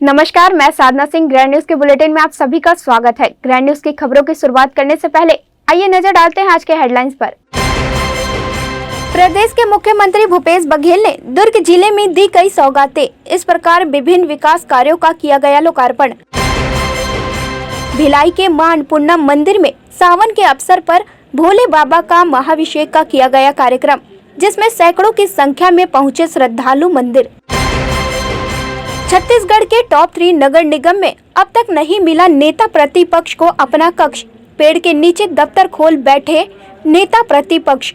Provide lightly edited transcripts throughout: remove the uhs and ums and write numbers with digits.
नमस्कार, मैं साधना Singh. Grand news के बुलेटिन में आप सभी का स्वागत है। ग्रैंड न्यूज की खबरों की शुरुआत करने से पहले आइए नजर डालते हैं आज के हेडलाइंस पर। प्रदेश के मुख्यमंत्री भूपेश बघेल ने दुर्ग जिले में दी कई सौगातें। इस प्रकार विभिन्न विकास कार्यों का किया गया लोकार्पण। भिलाई के मां अन्नपूर्णा मंदिर में सावन के अवसर पर भोले बाबा का महाभिषेक का किया गया कार्यक्रम, जिसमें सैकड़ों की संख्या में पहुंचे श्रद्धालु मंदिर। छत्तीसगढ़ के टॉप 3 नगर निगम में अब तक नहीं मिला नेता प्रतिपक्ष को अपना कक्ष। पेड़ के नीचे दफ्तर खोल बैठे नेता प्रतिपक्ष।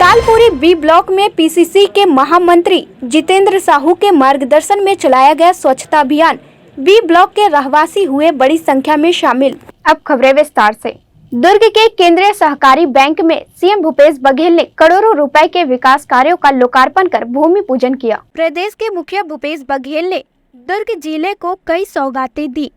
तालपुरी बी ब्लॉक में पीसीसी के महामंत्री जितेंद्र साहू के मार्गदर्शन में चलाया गया स्वच्छता अभियान। बी ब्लॉक के रहवासी हुए बड़ी संख्या में शामिल। अब खबरें विस्तार से। दुर्ग के केंद्रीय सहकारी बैंक में सीएम भूपेश बघेल ने करोड़ों रुपए के विकास कार्यों का लोकार्पण कर भूमि पूजन किया। प्रदेश के मुखिया भूपेश बघेल ने दुर्ग जिले को कई सौगातें दी।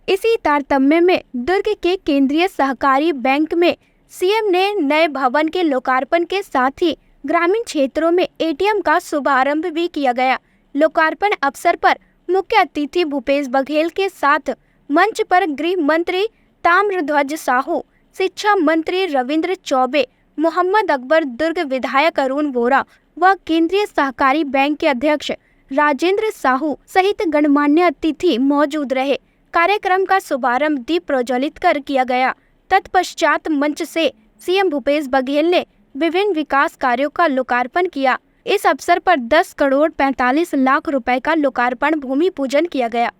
इसी तारतम्य में दुर्ग के केंद्रीय सहकारी बैंक में सीएम ने नए भवन के लोकार्पण के साथ ही ग्रामीण क्षेत्रों में एटीएम का शुभारंभ भी किया गया। लोकार्पण अवसर पर मुख्य अतिथि भूपेश बघेल के साथ मंच पर गृह मंत्री ताम्रध्वज साहू, शिक्षा मंत्री रविंद्र चौबे, मोहम्मद अकबर, दुर्ग विधायक अरुण वोरा व केंद्रीय सहकारी बैंक के अध्यक्ष राजेंद्र साहू सहित गणमान्य अतिथि मौजूद रहे। कार्यक्रम का शुभारंभ दीप प्रज्वलित कर किया गया। तत्पश्चात मंच से सीएम भूपेश बघेल ने विभिन्न विकास कार्यों का लोकार्पण किया। इस अवसर पर 10 करोड़ 45 लाख रुपए का लोकार्पण भूमि पूजन किया गया।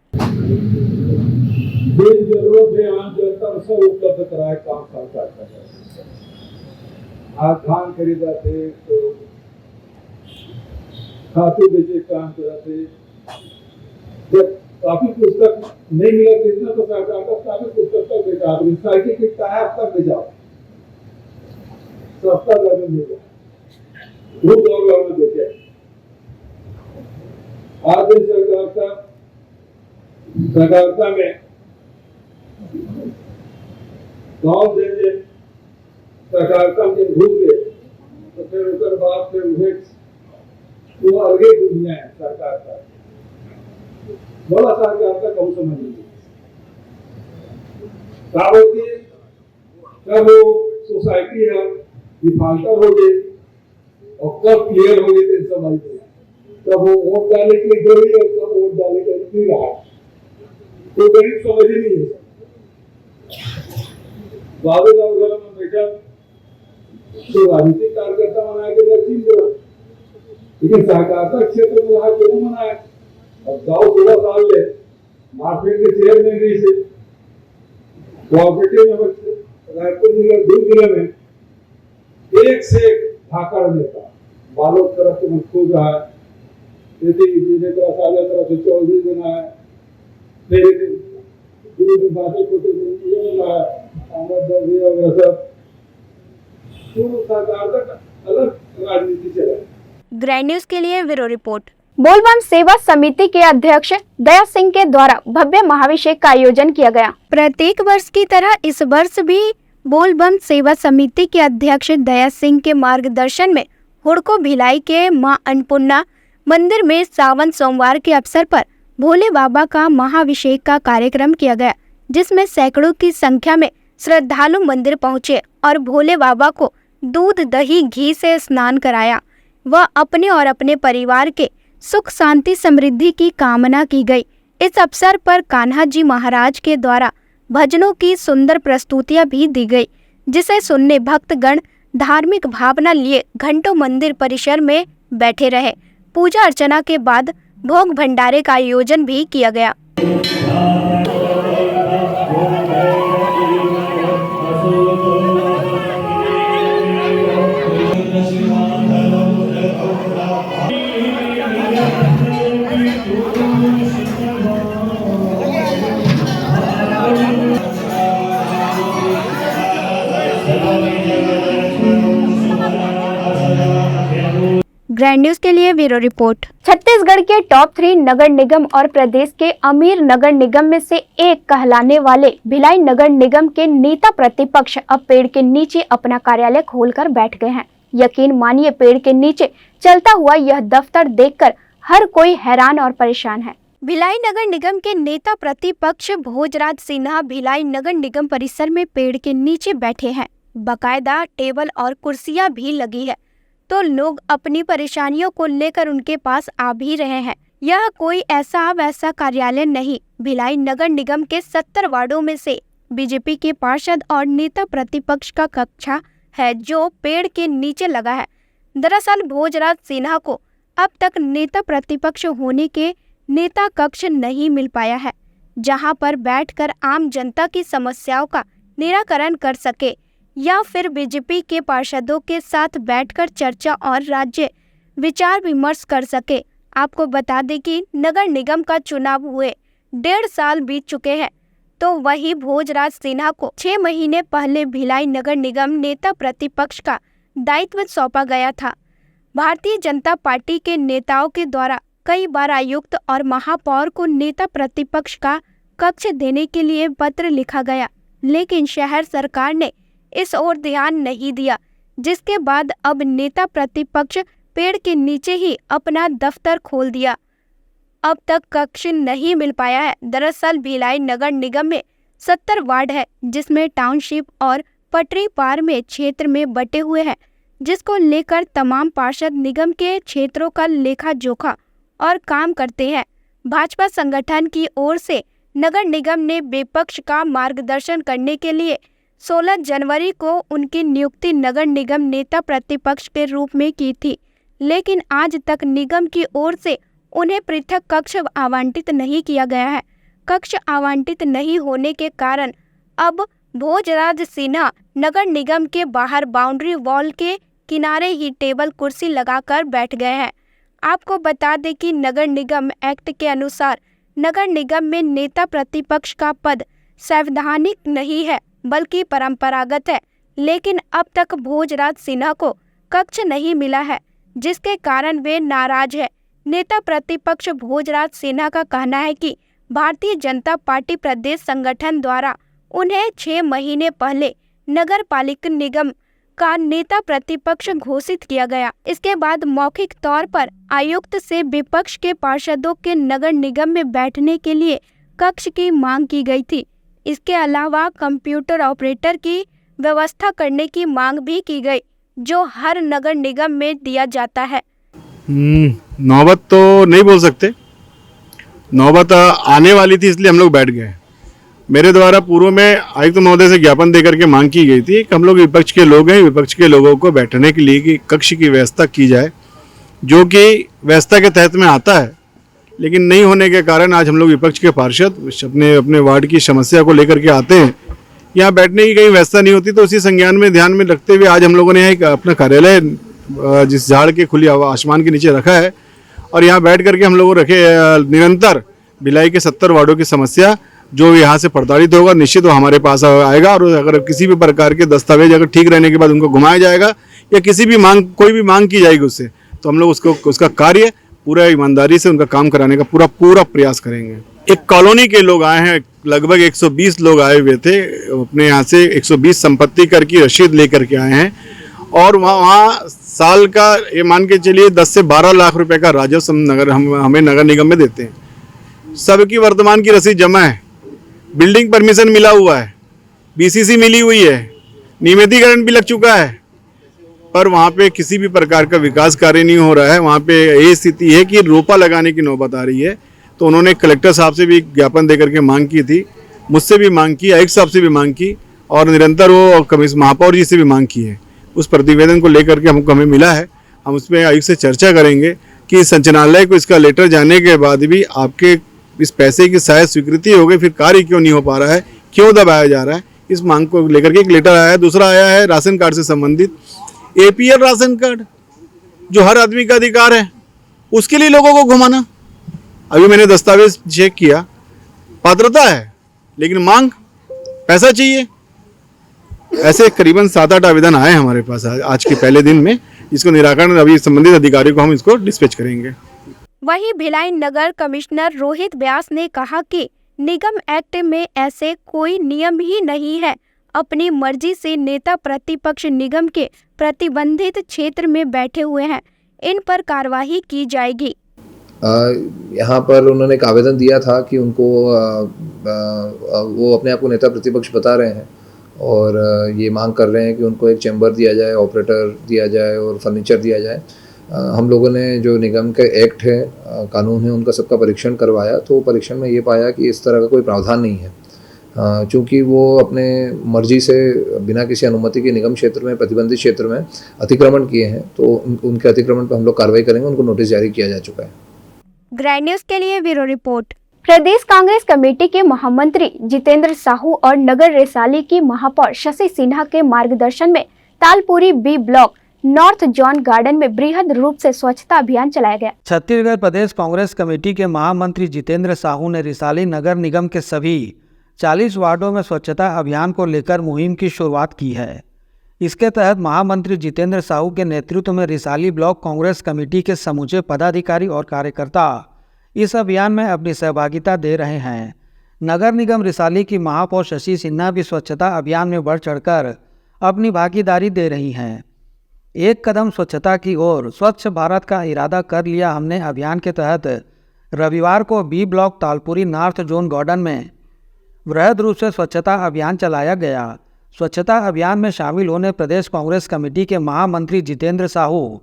जरूरत है आम जनता उसे उपलब्ध कराए काम सरकार कर रही है। आज धान खरीदा थे तो खाते बेचे काम करा थे। जब काफी पुस्तक नहीं मिला कितना तो सरकार का काफी पुस्तक तक बेचा। साइकिल के टायर तक बेचा, सस्ता दर में मिला। खूब दौर में बेचे। आज सरकार में गाँव जैसे सहकारिता में घुस गए तो फिर उसके बाद फिर वो अलग दुनिया है। सरकार का बड़ा सहकारिता कब समझ लीजिए कब वो सोसाइटी है डिफाल्टर हो गई और कब क्लियर हो गई समझ गए। कब वो वोट डालने के लिए गई और कब वोट डालने के लिए नहीं रहा, तो गरीब समझ ही नहीं है। बाबू घर में बैठा तो राजनीतिक कार्यकर्ता मनाया के लिए चीज करो, लेकिन सहकारिता क्षेत्र में रहा क्यों मनाया। अब गाँव 16 साल ले मार्केट के चेयरमैन रही से कोऑपरेटिव में रायपुर जिले दुर्ग जिले में एक से एक भाकर नेता बालोद तरफ से मजबूत रहा है। तरफ से चौधरी बना है, फिर ग्रैंड न्यूज के लिए ब्यूरो रिपोर्ट। बोलबम सेवा समिति के अध्यक्ष दया सिंह के द्वारा भव्य महाभिषेक का आयोजन किया गया। प्रत्येक वर्ष की तरह इस वर्ष भी बोलबम सेवा समिति के अध्यक्ष दया सिंह के मार्गदर्शन में हुड़को भिलाई के मां अन्नपूर्णा मंदिर में सावन सोमवार के अवसर पर भोले बाबा का महाभिषेक का कार्यक्रम किया गया, जिसमें सैकड़ों की संख्या में श्रद्धालु मंदिर पहुंचे और भोले बाबा को दूध दही घी से स्नान कराया व अपने और अपने परिवार के सुख शांति समृद्धि की कामना की गई। इस अवसर पर कान्हा जी महाराज के द्वारा भजनों की सुंदर प्रस्तुतियां भी दी गई, जिसे सुनने भक्तगण धार्मिक भावना लिए घंटों मंदिर परिसर में बैठे रहे। पूजा अर्चना के बाद भोग भंडारे का आयोजन भी किया गया। ग्रैंड न्यूज के लिए ब्यूरो रिपोर्ट। छत्तीसगढ़ के टॉप 3 नगर निगम और प्रदेश के अमीर नगर निगम में से एक कहलाने वाले भिलाई नगर निगम के नेता प्रतिपक्ष अब पेड़ के नीचे अपना कार्यालय खोलकर बैठ गए हैं। यकीन मानिए, पेड़ के नीचे चलता हुआ यह दफ्तर देखकर हर कोई हैरान और परेशान है। भिलाई नगर निगम के नेता प्रतिपक्ष भोजराज सिन्हा भिलाई नगर निगम परिसर में पेड़ के नीचे बैठे हैं। बकायदा टेबल और कुर्सियां भी लगी है, तो लोग अपनी परेशानियों को लेकर उनके पास आ भी रहे हैं। यह कोई ऐसा वैसा कार्यालय नहीं, भिलाई नगर निगम के 70 वार्डों में से बीजेपी के पार्षद और नेता प्रतिपक्ष का कक्षा है जो पेड़ के नीचे लगा है। दरअसल भोजराज सिन्हा को अब तक नेता प्रतिपक्ष होने के नेता कक्ष नहीं मिल पाया है, जहां पर बैठकर आम जनता की समस्याओं का निराकरण कर सके या फिर बीजेपी के पार्षदों के साथ बैठकर चर्चा और राज्य विचार विमर्श कर सके। आपको बता दें कि नगर निगम का चुनाव हुए 1.5 साल बीत चुके हैं, तो वही भोजराज सिन्हा को 6 महीने पहले भिलाई नगर निगम नेता प्रतिपक्ष का दायित्व सौंपा गया था। भारतीय जनता पार्टी के नेताओं के द्वारा कई बार आयुक्त और महापौर को नेता प्रतिपक्ष का कक्ष देने के लिए पत्र लिखा गया, लेकिन शहर सरकार ने इस ओर ध्यान नहीं दिया, जिसके बाद अब नेता प्रतिपक्ष पेड़ के नीचे ही अपना दफ्तर खोल दिया। अब तक कक्ष नहीं मिल पाया है। दरअसल भिलाई नगर निगम में 70 वार्ड है, जिसमें टाउनशिप और पटरी पार में क्षेत्र में बटे हुए हैं, जिसको लेकर तमाम पार्षद निगम के क्षेत्रों का लेखा जोखा और काम करते हैं। भाजपा संगठन की ओर से नगर निगम ने विपक्ष का मार्गदर्शन करने के लिए 16 जनवरी को उनकी नियुक्ति नगर निगम नेता प्रतिपक्ष के रूप में की थी, लेकिन आज तक निगम की ओर से उन्हें पृथक कक्ष आवंटित नहीं किया गया है। कक्ष आवंटित नहीं होने के कारण अब भोजराज सिन्हा नगर निगम के बाहर बाउंड्री वॉल के किनारे ही टेबल कुर्सी लगाकर बैठ गए हैं। आपको बता दें कि नगर निगम एक्ट के अनुसार नगर निगम में नेता प्रतिपक्ष का पद संवैधानिक नहीं है बल्कि परंपरागत है, लेकिन अब तक भोजराज सिन्हा को कक्ष नहीं मिला है, जिसके कारण वे नाराज है। नेता प्रतिपक्ष भोजराज सिन्हा का कहना है कि भारतीय जनता पार्टी प्रदेश संगठन द्वारा उन्हें 6 महीने पहले नगर पालिका निगम का नेता प्रतिपक्ष घोषित किया गया। इसके बाद मौखिक तौर पर आयुक्त से विपक्ष के पार्षदों के नगर निगम में बैठने के लिए कक्ष की मांग की गई थी। इसके अलावा कंप्यूटर ऑपरेटर की व्यवस्था करने की मांग भी की गई, जो हर नगर निगम में दिया जाता है। नौबत तो नहीं बोल सकते, नौबत आने वाली थी इसलिए हम लोग बैठ गए। मेरे द्वारा पूर्व में आयुक्त महोदय से ज्ञापन देकर के मांग की गई थी कि हम लोग विपक्ष के लोग हैं, विपक्ष के लोगों को बैठने के लिए कि कक्ष की व्यवस्था की जाए, जो कि व्यवस्था के तहत में आता है। लेकिन नहीं होने के कारण आज हम लोग विपक्ष के पार्षद अपने अपने वार्ड की समस्या को लेकर के आते हैं। यहाँ बैठने की कहीं व्यवस्था नहीं होती, तो उसी संज्ञान में ध्यान में रखते हुए आज हम लोगों ने एक अपना कार्यालय जिस झाड़ के खुली आसमान के नीचे रखा है और यहाँ बैठ करके हम लोग रखे निरंतर भिलाई के 70 वार्डों की समस्या जो यहाँ से प्रताड़ित होगा निश्चित वो हमारे पास आएगा, और अगर किसी भी प्रकार के दस्तावेज अगर ठीक रहने के बाद उनको घुमाया जाएगा या किसी भी कोई भी मांग की जाएगी उससे, तो हम लोग उसका कार्य पूरा ईमानदारी से उनका काम कराने का पूरा प्रयास करेंगे। एक कॉलोनी के लोग आए हैं, लगभग 120 लोग आए हुए थे अपने यहाँ से, 120 संपत्ति कर की रसीद लेकर के आए हैं, और वहाँ साल का ये मान के चलिए 10 से 12 लाख रुपए का राजस्व हमें नगर निगम में देते हैं। सबकी वर्तमान की रसीद जमा है, बिल्डिंग परमिशन मिला हुआ है, बीसीसी मिली हुई है, नियमितीकरण भी लग चुका है, पर वहाँ पे किसी भी प्रकार का विकास कार्य नहीं हो रहा है। वहाँ पे ये स्थिति है कि रोपा लगाने की नौबत आ रही है। तो उन्होंने कलेक्टर साहब से भी ज्ञापन देकर के मांग की थी, मुझसे भी मांग की, आयुक्त साहब से भी मांग की, और निरंतर वो महापौर जी से भी मांग की है। उस प्रतिवेदन को लेकर के हमको हमें मिला है, हम उस पर आयुक्त से चर्चा करेंगे कि संचालनालय को इसका लेटर जाने के बाद भी आपके इस पैसे की शायद स्वीकृति हो गई, फिर कार्य क्यों नहीं हो पा रहा है, क्यों दबाया जा रहा है। इस मांग को लेकर के एक लेटर आया है। दूसरा आया है राशन कार्ड से संबंधित, एपीएल राशन कार्ड जो हर आदमी का अधिकार है, उसके लिए लोगों को घुमाना। अभी मैंने दस्तावेज चेक किया, पात्रता है लेकिन मांग पैसा चाहिए। ऐसे करीबन 7-8 आवेदन आए हमारे पास आज के पहले दिन में, जिसको निराकरण अभी संबंधित अधिकारियों को हम इसको डिस्पैच करेंगे। वहीं भिलाई नगर कमिश्नर रोहित व्यास ने कहा कि निगम एक्ट में ऐसे कोई नियम ही नहीं है, अपनी मर्जी से नेता प्रतिपक्ष निगम के प्रतिबंधित क्षेत्र में बैठे हुए हैं, इन पर कार्रवाई की जाएगी। यहाँ पर उन्होंने एक आवेदन दिया था कि उनको वो अपने आप को नेता प्रतिपक्ष बता रहे हैं और ये मांग कर रहे हैं कि उनको एक चैम्बर दिया जाए, ऑपरेटर दिया जाए और फर्नीचर दिया जाए। हम लोगों ने जो निगम के एक्ट है, कानून है, उनका सबका परीक्षण करवाया, तो परीक्षण में ये पाया कि इस तरह का कोई प्रावधान नहीं है। चूँकि वो अपने मर्जी से बिना किसी अनुमति के निगम क्षेत्र में, प्रतिबंधित क्षेत्र में अतिक्रमण किए हैं, तो उनके अतिक्रमण पर हम लोग कार्रवाई करेंगे। उनको नोटिस जारी किया जा चुका है। ग्राइड न्यूज के लिए ब्यूरो रिपोर्ट। प्रदेश कांग्रेस कमेटी के महामंत्री जितेंद्र साहू और नगर रिसाली की महापौर शशि सिन्हा के मार्गदर्शन में Talpuri B block north zone garden में बृहद रूप से स्वच्छता अभियान चलाया गया। छत्तीसगढ़ प्रदेश कांग्रेस कमेटी के महामंत्री जितेंद्र साहू ने रिसाली नगर निगम के सभी 40 वार्डों में स्वच्छता अभियान को लेकर मुहिम की शुरुआत की है। इसके तहत महामंत्री जितेंद्र साहू के नेतृत्व में रिसाली ब्लॉक कांग्रेस कमेटी के समूचे पदाधिकारी और कार्यकर्ता इस अभियान में अपनी सहभागिता दे रहे हैं। नगर निगम रिसाली की महापौर शशि सिन्हा भी स्वच्छता अभियान में बढ़ चढ़कर अपनी भागीदारी दे रही हैं। एक कदम स्वच्छता की ओर, स्वच्छ भारत का इरादा कर लिया हमने अभियान के तहत रविवार को B block Talpuri north zone garden में वृहद रूप से स्वच्छता अभियान चलाया गया। स्वच्छता अभियान में शामिल होने प्रदेश कांग्रेस कमेटी के महामंत्री जितेंद्र साहू,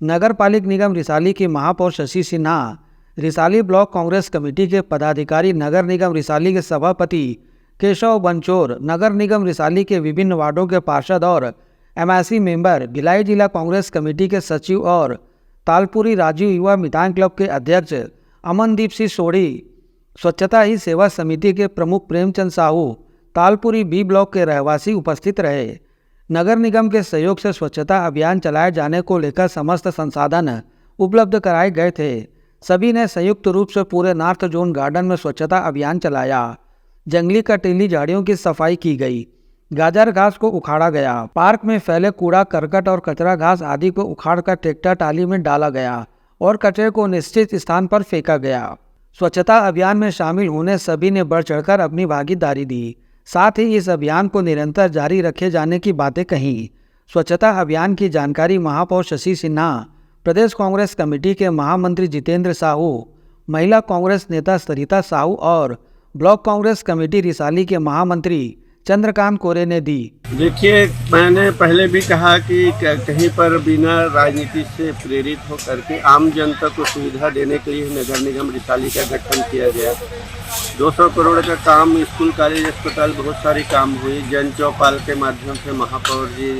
नगर पालिक निगम रिसाली की महापौर शशि सिन्हा, रिसाली ब्लॉक कांग्रेस कमेटी के पदाधिकारी, नगर निगम रिसाली के सभापति केशव बंचोर, नगर निगम रिसाली के विभिन्न वार्डों के पार्षद और MIC मेंबर, भिलाई जिला कांग्रेस कमेटी के सचिव और तालपुरी राजीव युवा मितान क्लब के अध्यक्ष अमनदीप सिंह सोढ़ी, स्वच्छता ही सेवा समिति के प्रमुख प्रेमचंद साहू, तालपुरी बी ब्लॉक के रहवासी उपस्थित रहे। नगर निगम के सहयोग से स्वच्छता अभियान चलाए जाने को लेकर समस्त संसाधन उपलब्ध कराए गए थे। सभी ने संयुक्त रूप से पूरे नॉर्थ जोन गार्डन में स्वच्छता अभियान चलाया। जंगली कटीली झाड़ियों की सफाई की गई, गाजर घास को उखाड़ा गया, पार्क में फैले कूड़ा करकट और कचरा घास आदि को उखाड़कर ट्रैक्टर टाली में डाला गया और कचरे को निश्चित स्थान पर फेंका गया। स्वच्छता अभियान में शामिल होने सभी ने बढ़ चढ़कर अपनी भागीदारी दी। साथ ही इस अभियान को निरंतर जारी रखे जाने की बातें कही। स्वच्छता अभियान की जानकारी महापौर शशि सिन्हा, प्रदेश कांग्रेस कमेटी के महामंत्री जितेंद्र साहू, महिला कांग्रेस नेता सरिता साहू और ब्लॉक कांग्रेस कमेटी रिसाली के महामंत्री चंद्रकांत कोरे ने दी। देखिए, मैंने पहले भी कहा कि कहीं पर बिना राजनीति से प्रेरित होकर के आम जनता को सुविधा देने के लिए नगर निगम रिसाली का गठन किया गया। 200 करोड़ का काम, स्कूल, कॉलेज, अस्पताल, बहुत सारी काम हुई। जन चौपाल के माध्यम से महापौर जी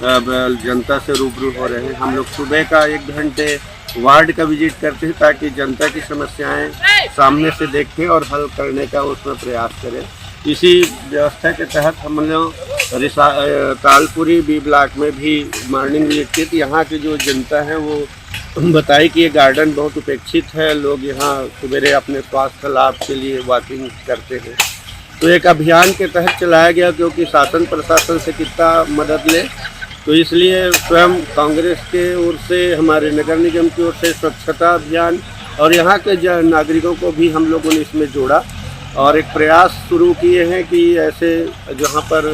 जनता से रूबरू हो रहे हैं। हम लोग सुबह का 1 घंटे वार्ड का विजिट करते हैं ताकि जनता की समस्याएं सामने से देखें और हल करने का उसमें प्रयास करें। इसी व्यवस्था के तहत हम लोग तालपुरी बी ब्लॉक में भी मॉर्निंग विजिट की। तो यहाँ की जो जनता है वो बताई कि ये गार्डन बहुत उपेक्षित है, लोग यहाँ सवेरे अपने स्वास्थ्य लाभ के लिए वॉकिंग करते हैं। तो एक अभियान के तहत चलाया गया, क्योंकि शासन प्रशासन से कितना मदद ले, तो इसलिए स्वयं कांग्रेस के ओर से, हमारे नगर निगम की ओर से स्वच्छता अभियान और यहाँ के नागरिकों को भी हम लोगों ने इसमें जोड़ा और एक प्रयास शुरू किए हैं कि ऐसे जहाँ पर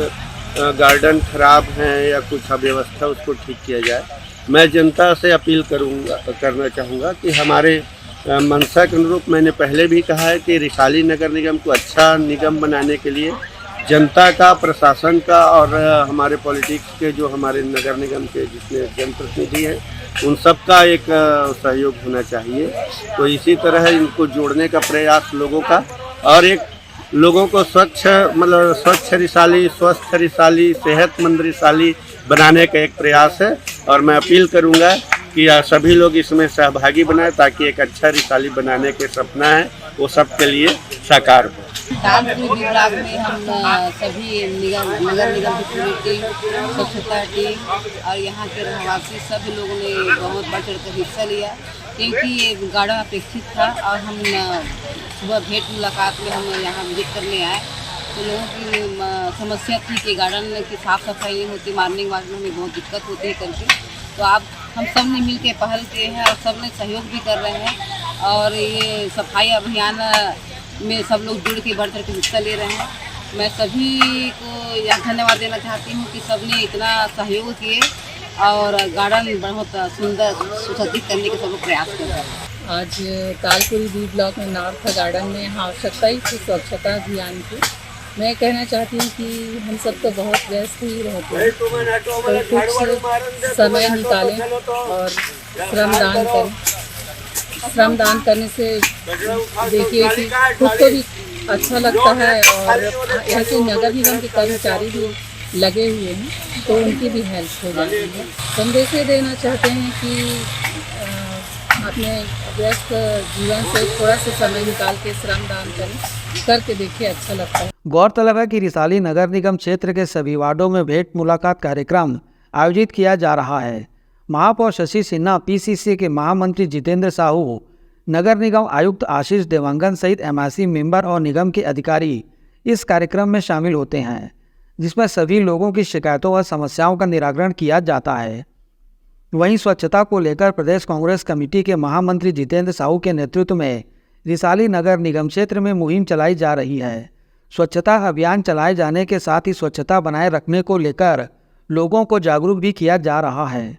गार्डन खराब हैं या कुछ अव्यवस्था, उसको ठीक किया जाए। मैं जनता से अपील करना चाहूँगा कि हमारे मंशा के अनुरूप मैंने पहले भी कहा है कि रिसाली नगर निगम को अच्छा निगम बनाने के लिए जनता का, प्रशासन का और हमारे पॉलिटिक्स के जो हमारे नगर निगम के जितने जनप्रतिनिधि हैं, उन सब का एक सहयोग होना चाहिए। तो इसी तरह इनको जोड़ने का प्रयास लोगों का और एक लोगों को स्वच्छ रिसाली, स्वस्थ रिसाली, सेहतमंद रिसाली बनाने का एक प्रयास है। और मैं अपील करूंगा कि सभी लोग इसमें सहभागी बनाएं ताकि एक अच्छा रिसाली बनाने के सपना है वो सबके लिए साकार हो। तालपुरी ब्लॉक में हम सभी नगर निगम की पूरी टीम, स्वच्छता टीम और यहाँ के रहवासी सभी लोगों ने बहुत बढ़ चढ़ कर हिस्सा लिया, क्योंकि ये गार्डन अपेक्षित था। और हम सुबह भेंट मुलाकात में हम यहाँ विजिट करने आए तो लोगों की समस्या थी कि गार्डन की साफ़ सफाई नहीं होती, मॉर्निंग वॉक में हमें बहुत दिक्कत होती है करके। तो आप हम सब ने मिल के पहल किए हैं और सब ने सहयोग भी कर रहे हैं और ये सफाई अभियान में सब लोग जुड़ के बढ़ चढ़ के हिस्सा ले रहे हैं। मैं सभी को यह धन्यवाद देना चाहती हूँ कि सबने इतना सहयोग किए और गार्डन बहुत सुंदर सुसज्जित करने के सब लोग प्रयास कर रहे हैं। आज तालपुरी बी ब्लॉक में नॉर्थ गार्डन में यहाँ आवश्यकता ही थी स्वच्छता अभियान की। मैं कहना चाहती हूँ कि हम सब तो बहुत व्यस्त ही रहते हैं, तो कुछ समय निकालें और श्रमदान करें। श्रमदान करने से देखिए कि खुद को भी अच्छा लगता है और ऐसे नगर निगम के कर्मचारी भी लगे हुए हैं तो उनकी भी हेल्प हो जाती है। संदेश ये देना चाहते हैं कि अपने व्यस्त जीवन से थोड़ा सा समय निकाल के श्रमदान करें, करके देखिए अच्छा लगता है। गौरतलब है कि रिसाली नगर निगम क्षेत्र के सभी वार्डों में भेंट मुलाकात कार्यक्रम आयोजित किया जा रहा है। महापौर शशि सिन्हा, पीसीसी के महामंत्री जितेंद्र साहू, नगर निगम आयुक्त आशीष देवांगन सहित एमआईसी मेंबर और निगम के अधिकारी इस कार्यक्रम में शामिल होते हैं, जिसमें सभी लोगों की शिकायतों व समस्याओं का निराकरण किया जाता है। वहीं स्वच्छता को लेकर प्रदेश कांग्रेस कमेटी के महामंत्री जितेंद्र साहू के नेतृत्व में रिसाली नगर निगम क्षेत्र में मुहिम चलाई जा रही है। स्वच्छता अभियान चलाए जाने के साथ ही स्वच्छता बनाए रखने को लेकर लोगों को जागरूक भी किया जा रहा है।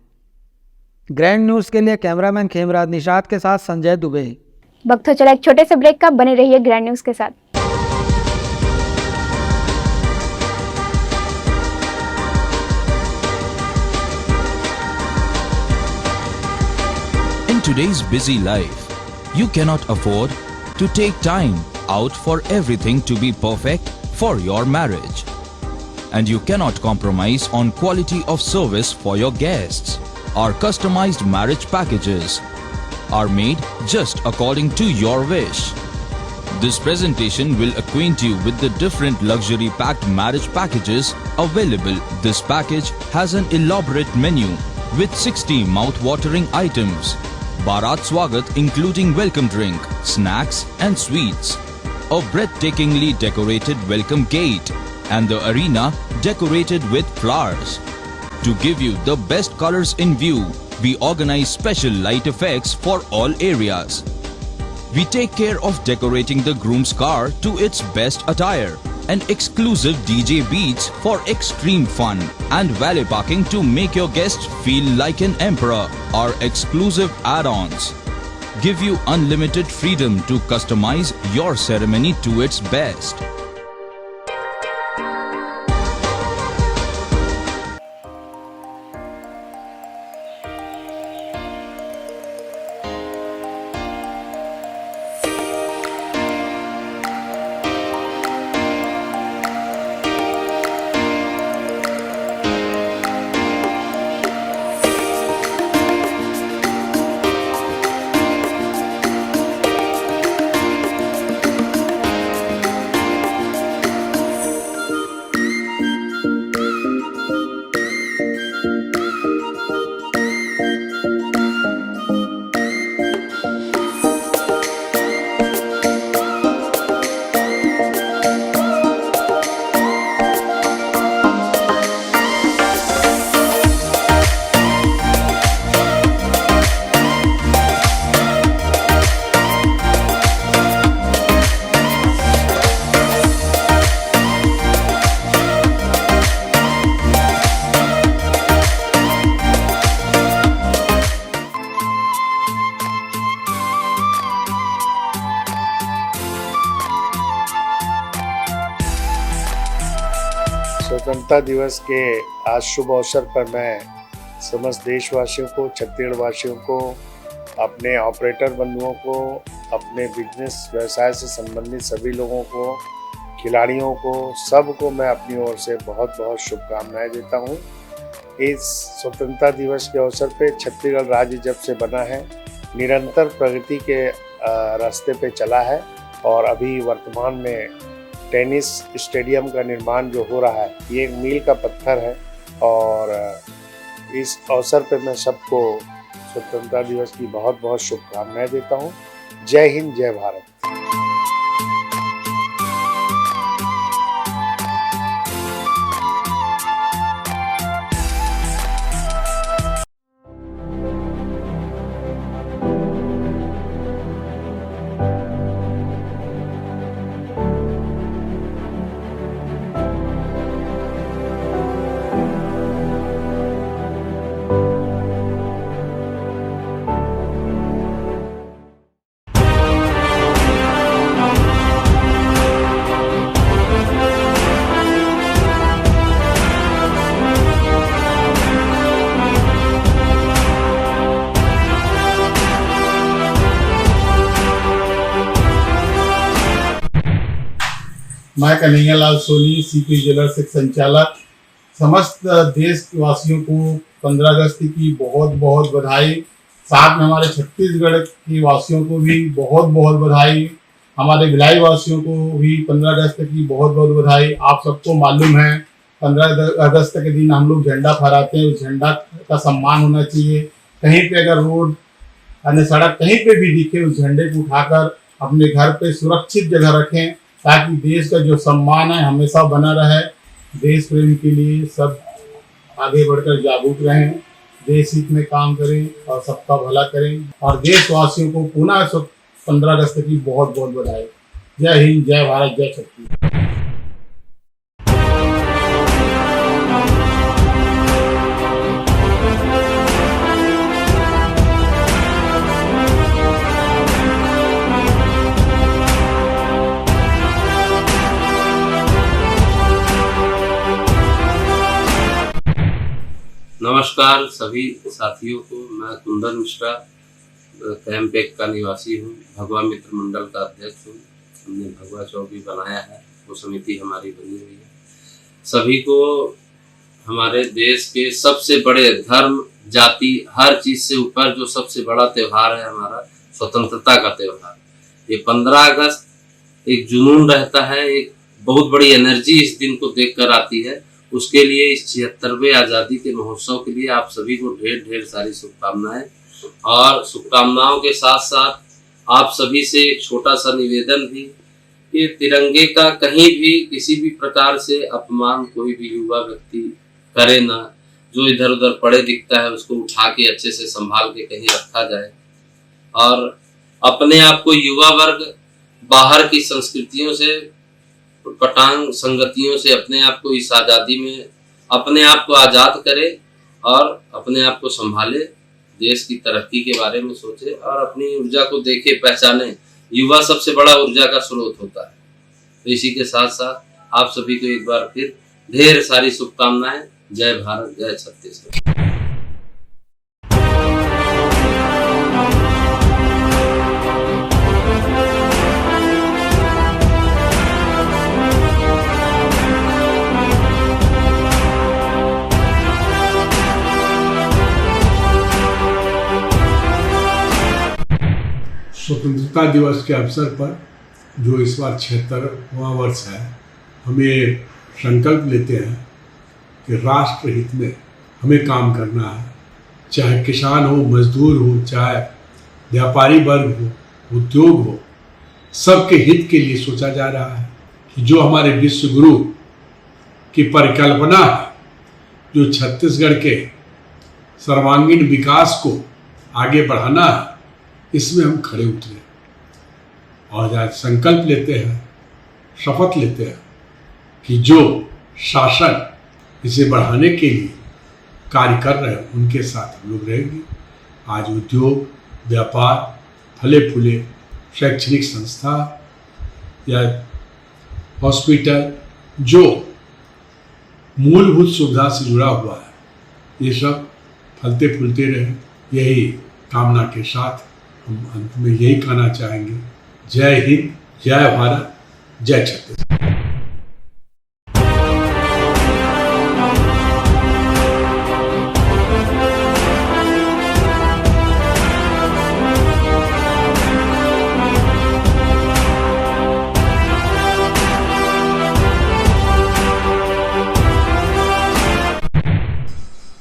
ग्रैंड न्यूज़ के लिए कैमरामैन खेमराज निषाद के साथ संजय दुबे। वक्त हो चला एक छोटे से ब्रेक का, बने रहिए ग्रैंड न्यूज़ के साथ। In today's busy life, you cannot afford to take time out for everything to be perfect for your marriage. And you cannot compromise on quality of service for your guests. Our customized marriage packages are made just according to your wish. This presentation will acquaint you with the different luxury packed marriage packages available. This package has an elaborate menu with 60 mouth-watering items. Bharat Swagat including welcome drink, snacks and sweets. A breathtakingly decorated welcome gate and the arena decorated with flowers. To give you the best colors in view, we organize special light effects for all areas. We take care of decorating the groom's car to its best attire and exclusive DJ beats for extreme fun and valet parking to make your guests feel like an emperor. Our exclusive add-ons give you unlimited freedom to customize your ceremony to its best. स्वतंत्रता दिवस के आज शुभ अवसर पर मैं समस्त देशवासियों को, छत्तीसगढ़ वासियों को, अपने ऑपरेटर बंधुओं को, अपने बिजनेस व्यवसाय से संबंधित सभी लोगों को, खिलाड़ियों को, सबको मैं अपनी ओर से बहुत बहुत शुभकामनाएं देता हूं। इस स्वतंत्रता दिवस के अवसर पे छत्तीसगढ़ राज्य जब से बना है निरंतर प्रगति के रास्ते पे चला है और अभी वर्तमान में टेनिस स्टेडियम का निर्माण जो हो रहा है ये एक मील का पत्थर है और इस अवसर पे मैं सबको स्वतंत्रता दिवस की बहुत बहुत शुभकामनाएं देता हूं। जय हिंद, जय भारत। मैं कन्हैयालाल सोनी, सीपी ज्वेलर्स एक संचालक, समस्त देशवासियों को 15 अगस्त की बहुत बहुत बधाई। साथ में हमारे छत्तीसगढ़ के वासियों को भी बहुत बहुत बधाई। हमारे भिलाई वासियों को भी 15 अगस्त की बहुत बहुत बधाई। आप सबको मालूम है 15 अगस्त के दिन हम लोग झंडा फहराते हैं, उस झंडा का सम्मान होना चाहिए। कहीं पे अगर रोड अन्य सड़क कहीं पे भी दिखे, उस झंडे को उठाकर अपने घर पे सुरक्षित जगह रखें, ताकि देश का जो सम्मान है हमेशा बना रहे। देश प्रेम के लिए सब आगे बढ़कर जागरूक रहें, देश हित में काम करें और सबका भला करें। और देशवासियों को पुनः 15 अगस्त की बहुत बहुत बधाई। जय हिंद, जय भारत, जय छत्तीसगढ़। नमस्कार सभी साथियों को। मैं कुंदन मिश्रा कैंपेक का निवासी हूँ, भगवा मित्र मंडल का अध्यक्ष हूँ। हमने भगवा चौक भी बनाया है, वो समिति हमारी बनी हुई है। सभी को हमारे देश के सबसे बड़े धर्म, जाति, हर चीज़ से ऊपर जो सबसे बड़ा त्यौहार है हमारा स्वतंत्रता का त्यौहार। ये 15 अगस्त एक जुनून रहता है, एक बहुत बड़ी एनर्जी इस दिन को देखकर आती है। उसके लिए इस 76वें आज़ादी के महोत्सव के लिए आप सभी को ढेर ढेर सारी शुभकामनाएं। और शुभकामनाओं के साथ साथ आप सभी से एक छोटा सा निवेदन भी कि तिरंगे का कहीं भी किसी भी प्रकार से अपमान कोई भी युवा व्यक्ति करे ना। जो इधर उधर पड़े दिखता है उसको उठा के अच्छे से संभाल के कहीं रखा जाए। और अपने आप को युवा वर्ग बाहर की संस्कृतियों से, पटांग संगतियों से अपने आप को इस आज़ादी में अपने आप को आज़ाद करे और अपने आप को संभाले, देश की तरक्की के बारे में सोचे और अपनी ऊर्जा को देखे, पहचाने। युवा सबसे बड़ा ऊर्जा का स्रोत होता है। तो इसी के साथ साथ आप सभी को एक बार फिर ढेर सारी शुभकामनाएं। जय भारत, जय छत्तीसगढ़। स्वतंत्रता दिवस के अवसर पर जो इस बार 76वां वर्ष है, हम ये संकल्प लेते हैं कि राष्ट्र हित में हमें काम करना है। चाहे किसान हो, मजदूर हो, चाहे व्यापारी वर्ग हो, उद्योग हो, सबके हित के लिए सोचा जा रहा है कि जो हमारे विश्व गुरु की परिकल्पना है, जो छत्तीसगढ़ के सर्वांगीण विकास को आगे बढ़ाना है, इसमें हम खड़े उतरे और आज संकल्प लेते हैं, शपथ लेते हैं कि जो शासन इसे बढ़ाने के लिए कार्य कर रहे हैं उनके साथ हम लोग रहेंगे। आज उद्योग, व्यापार, फले फूले शैक्षणिक संस्था या हॉस्पिटल जो मूलभूत सुविधा से जुड़ा हुआ है, ये सब फलते फूलते रहे। यही कामना के साथ हम अंत में यही कहना चाहेंगे, जय हिंद, जय भारत, जय छत्तीसगढ़।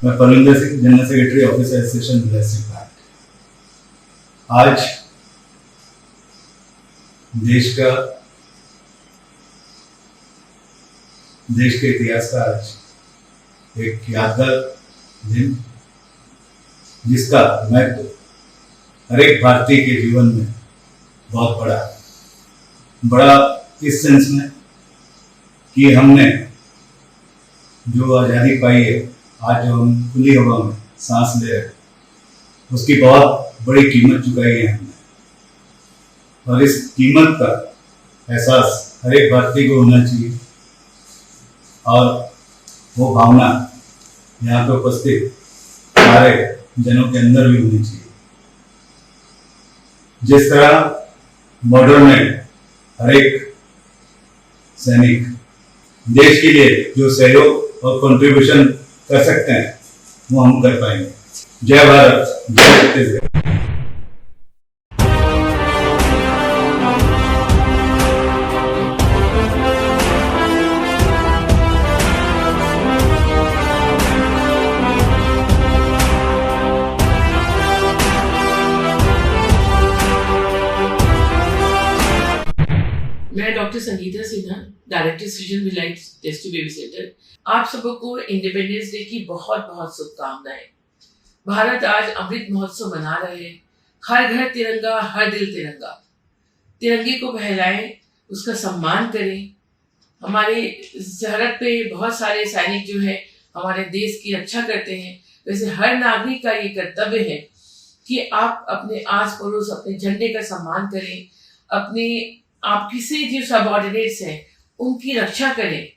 मैं Parvinder Singh, general secretary office association Bhilai bank. आज देश के इतिहास का आज एक यादगार दिन, जिसका महत्व हर एक भारतीय के जीवन में बहुत बड़ा इस सेंस में कि हमने जो आज़ादी पाई है, आज जो हम खुली हवा में सांस ले रहे हैं, उसकी बहुत बड़ी कीमत चुकाई है हमने। और इस कीमत का एहसास हर एक भारतीय को होना चाहिए और वो भावना यहाँ पे उपस्थित सारे जनों के अंदर भी होनी चाहिए। जिस तरह बॉर्डर में हर एक सैनिक देश के लिए जो सहयोग और कंट्रीब्यूशन कर सकते हैं वो हम कर पाएंगे। जय भारत, जय छत्तीसगढ़। मैं डॉक्टर संगीता सिन्हा, डायरेक्टर सृजन विलाइट टेस्टी बेबी सेंटर। आप सबको इंडिपेंडेंस डे की बहुत बहुत शुभकामनाएं। भारत आज अमृत महोत्सव मना रहे हैं। हर घर तिरंगा, हर दिल तिरंगा। तिरंगे को फहराएं, उसका सम्मान करें। हमारे सरहद पे बहुत सारे सैनिक जो है हमारे देश की रक्षा करते हैं। वैसे हर नागरिक का ये कर्तव्य है कि आप अपने आस पड़ोस अपने झंडे का सम्मान करें, अपने आपकी से जो सबऑर्डिनेट्स हैं उनकी रक्षा करें।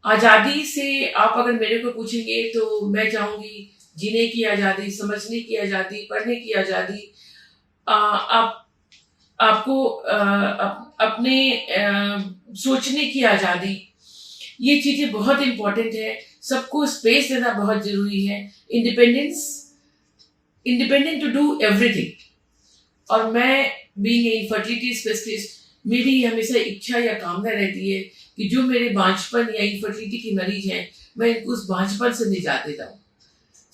आज़ादी से आप अगर मेरे को पूछेंगे तो मैं चाहूँगी जीने की आज़ादी, समझने की आज़ादी, पढ़ने की आज़ादी, आपको अपने सोचने की आज़ादी। ये चीज़ें बहुत इम्पोर्टेंट है। सबको स्पेस देना बहुत ज़रूरी है। Independent to do everything. और मैं बीइंग ए फर्टिलिटी स्पेशलिस्ट, मेरी हमेशा इच्छा या कामना रहती है कि जो मेरे बांझपन या इनफर्टिलिटी की मरीज हैं, मैं इनको उस बांझपन से निजात देता हूँ।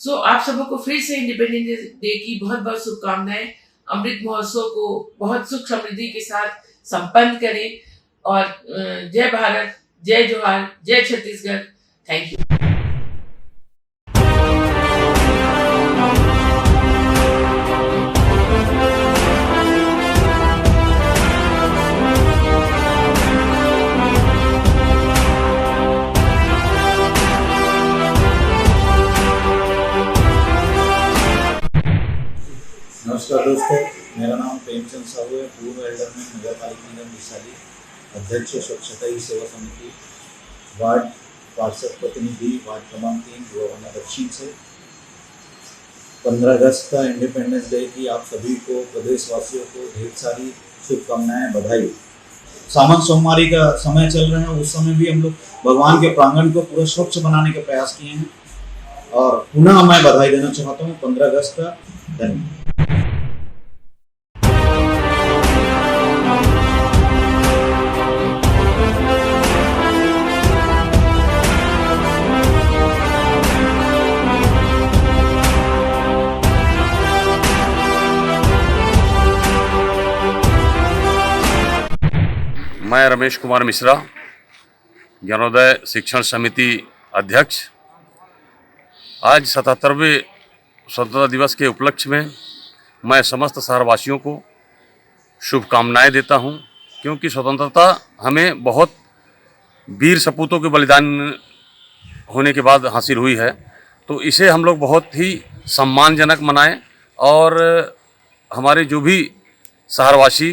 सो आप सबको फिर से इंडिपेंडेंस डे की बहुत बहुत शुभकामनाएं। अमृत महोत्सव को बहुत सुख समृद्धि के साथ संपन्न करें। और जय भारत, जय जोहार, जय छत्तीसगढ़। Thank you. नमस्कार दोस्तों, मेरा नाम प्रेमचंद साहू है, पूर्व एल्डरमैन नगर पालिका निगम रिसाली, अध्यक्ष स्वच्छता ही सेवा समिति, वार्ड पार्षद प्रतिनिधि, वार्ड क्रमांक 3 गोवाना दक्षिण से। 15 अगस्त का इंडिपेंडेंस डे की आप सभी को, प्रदेशवासियों को ढेर सारी शुभकामनाएं, बधाई। सावन सोमवारी का समय चल रहा है, उस समय भी हम लोग भगवान के प्रांगण को पूरा स्वच्छ बनाने के प्रयास किए हैं और पुनः मैं बधाई देना चाहता हूँ 15 अगस्त का। धन्यवाद। मैं रमेश कुमार मिश्रा, ज्ञानोदय शिक्षण समिति अध्यक्ष। आज 77वें स्वतंत्रता दिवस के उपलक्ष्य में मैं समस्त शहरवासियों को शुभकामनाएं देता हूं, क्योंकि स्वतंत्रता हमें बहुत वीर सपूतों के बलिदान होने के बाद हासिल हुई है। तो इसे हम लोग बहुत ही सम्मानजनक मनाएं और हमारे जो भी शहरवासी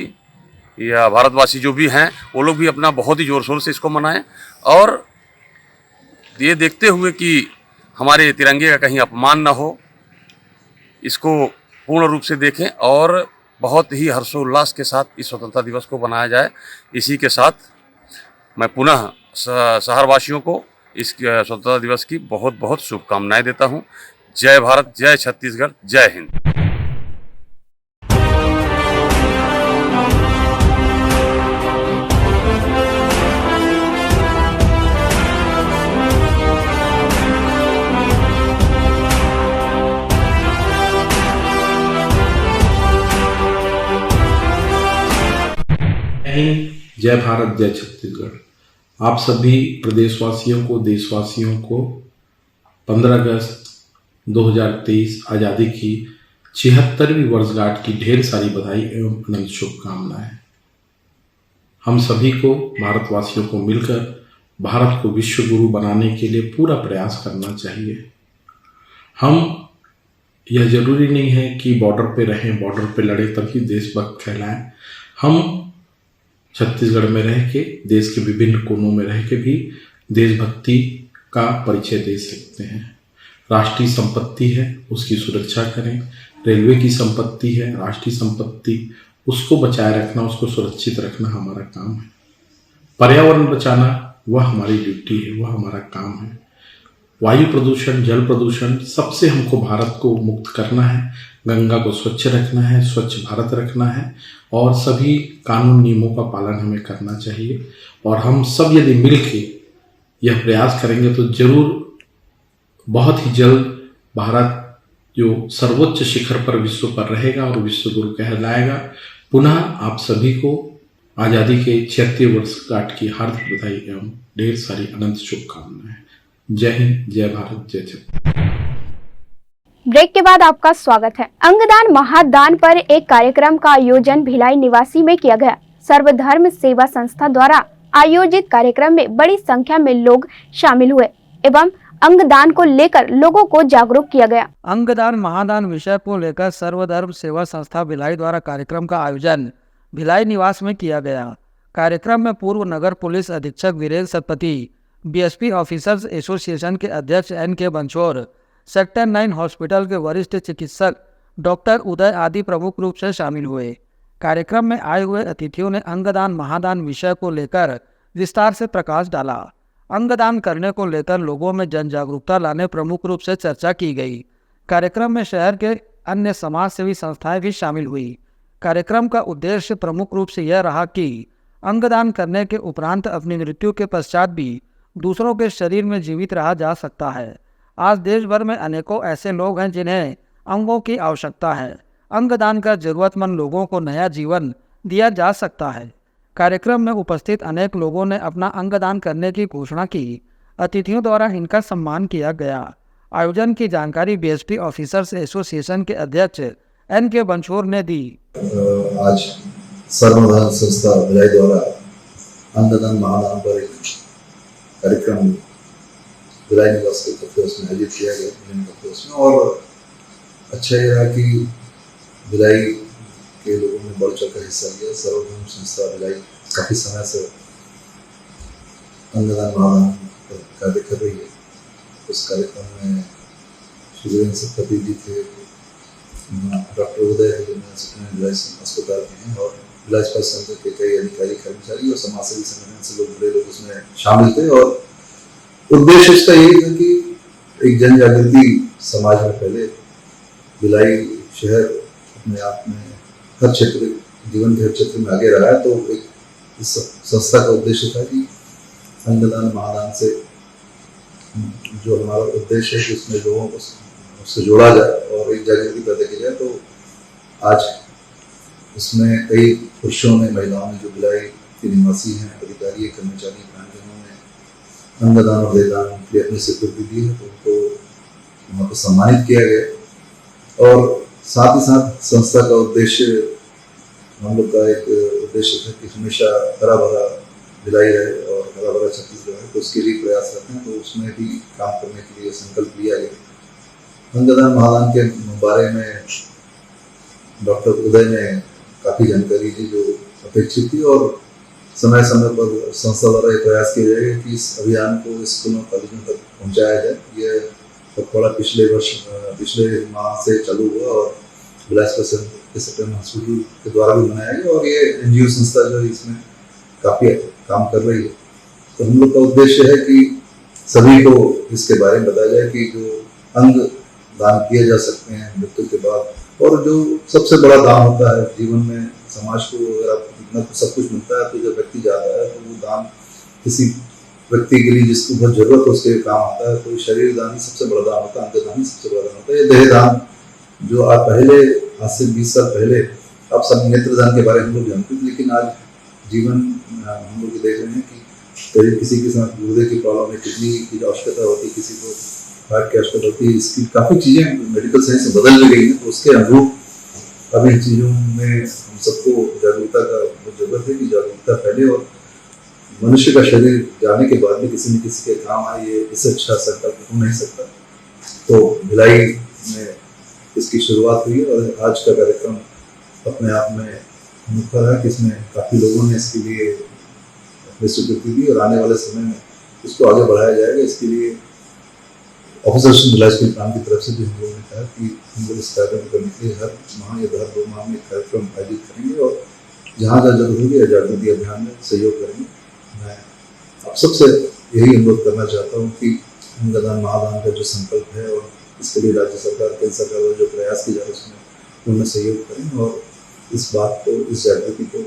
या भारतवासी जो भी हैं वो लोग भी अपना बहुत ही ज़ोर शोर से इसको मनाएं और ये देखते हुए कि हमारे तिरंगे का कहीं अपमान ना हो, इसको पूर्ण रूप से देखें और बहुत ही हर्षोल्लास के साथ इस स्वतंत्रता दिवस को मनाया जाए। इसी के साथ मैं पुनः शहरवासियों को इस स्वतंत्रता दिवस की बहुत बहुत शुभकामनाएं देता हूं। जय भारत, जय छत्तीसगढ़, जय हिंद। जय भारत, जय छत्तीसगढ़। आप सभी प्रदेशवासियों को, देशवासियों को 15 अगस्त 2023 आज़ादी की 76वीं वर्षगांठ की ढेर सारी बधाई एवं अनंत शुभकामनाएं। हम सभी को, भारतवासियों को मिलकर भारत को विश्व गुरु बनाने के लिए पूरा प्रयास करना चाहिए। हम यह जरूरी नहीं है कि बॉर्डर पे रहें, बॉर्डर पे लड़े तभी देशभक्त कहलाएं। हम छत्तीसगढ़ में रह के, देश के विभिन्न कोनों में रह के भी देशभक्ति का परिचय दे सकते हैं। राष्ट्रीय संपत्ति है, उसकी सुरक्षा करें। रेलवे की संपत्ति है, राष्ट्रीय संपत्ति, उसको बचाए रखना, उसको सुरक्षित रखना हमारा काम है। पर्यावरण बचाना वह हमारी ड्यूटी है, वह हमारा काम है। वायु प्रदूषण, जल प्रदूषण सबसे हमको भारत को मुक्त करना है, गंगा को स्वच्छ रखना है, स्वच्छ भारत रखना है और सभी कानून नियमों का पालन हमें करना चाहिए। और हम सब यदि मिल के यह प्रयास करेंगे तो जरूर बहुत ही जल्द भारत जो सर्वोच्च शिखर पर विश्व पर रहेगा और विश्व गुरु कहलाएगा। पुनः आप सभी को आज़ादी के 76 वर्षगांठ की हार्दिक बधाई एवं ढेर सारी अनंत शुभकामनाएं। जय हिंद, जय भारत, जय छत्तीसगढ़। ब्रेक के बाद आपका स्वागत है। अंगदान महादान पर एक कार्यक्रम का आयोजन भिलाई निवासी में किया गया। सर्वधर्म सेवा संस्था द्वारा आयोजित कार्यक्रम में बड़ी संख्या में लोग शामिल हुए एवं अंगदान को लेकर लोगों को जागरूक किया गया। अंगदान महादान विषय को लेकर सर्वधर्म सेवा संस्था भिलाई द्वारा कार्यक्रम का आयोजन भिलाई निवास में किया गया। कार्यक्रम में पूर्व नगर पुलिस अधीक्षक Virendra Satpathy, BSP officers association के अध्यक्ष NK बंछोर, सेक्टर 9 हॉस्पिटल के वरिष्ठ चिकित्सक डॉक्टर उदय आदि प्रमुख रूप से शामिल हुए। कार्यक्रम में आए हुए अतिथियों ने अंगदान महादान विषय को लेकर विस्तार से प्रकाश डाला। अंगदान करने को लेकर लोगों में जन जागरूकता लाने प्रमुख रूप से चर्चा की गई। कार्यक्रम में शहर के अन्य समाज सेवी संस्थाएं भी शामिल हुई। कार्यक्रम का उद्देश्य प्रमुख रूप से यह रहा कि अंगदान करने के उपरांत अपनी मृत्यु के पश्चात भी दूसरों के शरीर में जीवित रहा जा सकता है। आज देश भर में अनेकों ऐसे लोग हैं जिन्हें अंगों की आवश्यकता है। अंगदान कर जरूरतमंद लोगों को नया जीवन दिया जा सकता है। कार्यक्रम में उपस्थित अनेक लोगों ने अपना अंगदान करने की घोषणा की। अतिथियों द्वारा इनका सम्मान किया गया। आयोजन की जानकारी बीएसपी ऑफिसर्स एसोसिएशन के अध्यक्ष NK बंछोर ने दी। आज सर्वधर्म संस्था भिलाई द्वारा अंगदान महादान पर एक कार्यक्रम भिलाई निवास के कॉम्प्लेक्स में आयोजित किया गया और अच्छा यह रहा कि भिलाई के लोगों ने बढ़ चढ़कर हिस्सा लिया। सर्वधर्म संस्था भिलाई काफी समय से अंगदान महादान पर कार्य कर रही है। उस कार्यक्रम में श्री वीरेंद्र सतपथी जी थे, डॉक्टर उदय भिलाई अस्पताल में हैं और भिलाई अस्पताल के कई अधिकारी कर्मचारी और समाजसेवी संगठन से बड़े लोग उसमें शामिल थे। और उद्देश्य इसका यही था कि एक जन जागृति समाज में फैले। भिलाई शहर अपने आप में हर क्षेत्र, जीवन के हर क्षेत्र में आगे रहा है, तो एक इस संस्था का उद्देश्य था कि अंगदान महादान से जो हमारा उद्देश्य है कि उसमें लोगों को उससे जोड़ा जाए और एक जागृति पैदा की जाए। तो आज इसमें कई पुरुषों ने, महिलाओं ने जो भिलाई के निवासी हैं, अधिकारी, कर्मचारी, प्राणजनों ने अंगदान और देदान के लिए अपनी स्वीकृति दी है, तो उनको वहाँ पर सम्मानित किया गया। और साथ ही साथ संस्था का उद्देश्य, हम लोग का एक उद्देश्य था कि हमेशा हरा भरा भिलाई रहे और हरा भरा छत्तीसगढ़ रहे, तो उसके लिए प्रयास करते हैं। तो उसमें भी काम करने के लिए संकल्प लिया गया। अंगदान महादान के बारे में डॉक्टर उदय ने काफ़ी जानकारी दी जो अपेक्षित थी और समय समय पर संस्था द्वारा ये प्रयास किया जाएगा कि इस अभियान को स्कूलों कॉलेजों तक पहुँचाया जाए। ये पखवाड़ा पिछले माह से चालू हुआ और भिलाई के सेक्टर हॉस्पिटल के द्वारा भी बनाया गया और ये NGO संस्था जो है इसमें काफ़ी काम कर रही है। तो हम लोग का उद्देश्य है कि सभी को इसके बारे में बताया जाए कि जो अंग दान किए जा सकते हैं मृत्यु के बाद, और जो सबसे बड़ा दान होता है जीवन में, समाज को अगर आप इतना सब कुछ मिलता है तो जब व्यक्ति जाता है तो वो दान किसी व्यक्ति के लिए जिसको बहुत जरूरत है उसके काम आता है। तो शरीर दान ही सबसे बड़ा दान होता है, अंग दान ही सबसे बड़ा दान होता है। ये देह दान जो आप पहले आज से 20 साल पहले आप सब नेत्रदान के बारे में हम लोग जानते थे, लेकिन आज जीवन हम लोग देख रहे हैं कि करीब किसी के साथ गुर्दे की प्रॉब्लम है, किडनी की आवश्यकता होती है, किसी को हार्ट की आवश्यकता होती है। इसकी काफ़ी चीज़ें मेडिकल साइंस से बदल भी गई हैं। तो उसके अनुरूप अभी इन चीज़ों में हम सबको जागरूकता का बहुत जरूरत है कि जागरूकता फैले और मनुष्य का शरीर जाने के बाद भी किसी न किसी के काम आए, ये इससे अच्छा संकल्प हो नहीं सकता। तो भिलाई में इसकी शुरुआत हुई और आज का कार्यक्रम अपने आप में अनोखा है कि इसमें काफ़ी लोगों ने इसके लिए अपनी स्वीकृति दी और आने वाले समय में इसको आगे बढ़ाया जाएगा। इसके लिए ऑफिसर्स भिलाई स्कूल प्लान की तरफ से भी हम लोगों ने कहा कि हम लोग इस कार्यक्रम करने के लिए हर माह या हर 2 माह में कार्यक्रम आयोजित करेंगे और जहाँ जहाँ जरूरत होगी जागृति अभियान में सहयोग करेंगे। मैं आप सबसे यही अनुरोध करना चाहता हूँ कि अंगदान महादान का जो संकल्प है और इसके लिए राज्य सरकार केंद्र सरकार जो प्रयास किए जा रहे हैं उसमें उनमें सहयोग करें और इस बात को, इस जागृति को,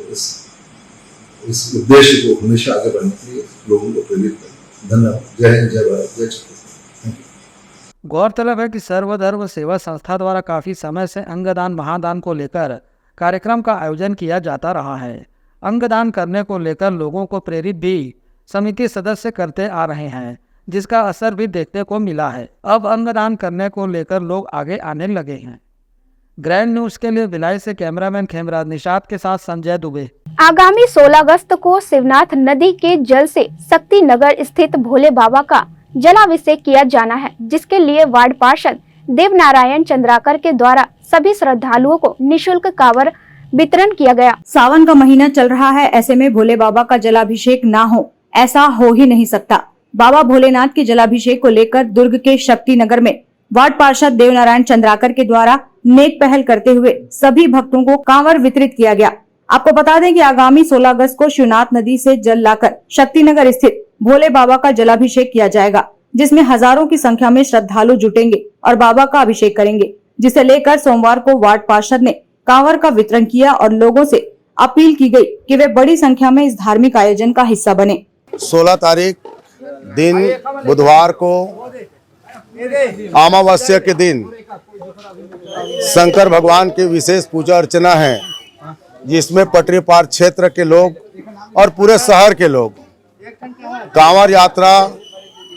इस उद्देश्य को हमेशा आगे बढ़ने के लिए लोगों को प्रेरित करें। धन्यवाद। जय हिंद, जय भारत, जय छत्तीसगढ़। गौरतलब है कि सर्वधर्म सेवा संस्था द्वारा काफ़ी समय से अंगदान महादान को लेकर कार्यक्रम का आयोजन किया जाता रहा है। अंगदान करने को लेकर लोगों को प्रेरित भी समिति सदस्य करते आ रहे हैं, जिसका असर भी देखने को मिला है। अब अंगदान करने को लेकर लोग आगे आने लगे हैं। ग्रैंड न्यूज के लिए भिलाई से कैमरामैन खेमराज निषाद के साथ संजय दुबे। आगामी 16 अगस्त को शिवनाथ नदी के जल से शक्ति नगर स्थित भोले बाबा का जलाभिषेक किया जाना है, जिसके लिए वार्ड पार्षद देवनारायण चंद्राकर के द्वारा सभी श्रद्धालुओं को निःशुल्क कांवर वितरण किया गया। सावन का महीना चल रहा है, ऐसे में भोले बाबा का जलाभिषेक ना हो ऐसा हो ही नहीं सकता। बाबा भोलेनाथ के जलाभिषेक को लेकर दुर्ग के शक्ति नगर में वार्ड पार्षद देवनारायण चंद्राकर के द्वारा नेक पहल करते हुए सभी भक्तों को कांवर वितरित किया गया। आपको बता दें कि आगामी 16 अगस्त को शिवनाथ नदी से जल लाकर शक्ति नगर स्थित भोले बाबा का जलाभिषेक किया जाएगा, जिसमें हजारों की संख्या में श्रद्धालु जुटेंगे और बाबा का अभिषेक करेंगे, जिसे लेकर सोमवार को वार्ड पार्षद ने कांवर का वितरण किया और लोगों से अपील की गई कि वे बड़ी संख्या में इस धार्मिक आयोजन का हिस्सा बने। 16 तारीख दिन बुधवार को अमावस्या के दिन शंकर भगवान की विशेष पूजा अर्चना है, जिसमें पटरी पार क्षेत्र के लोग और पूरे शहर के लोग कांवर यात्रा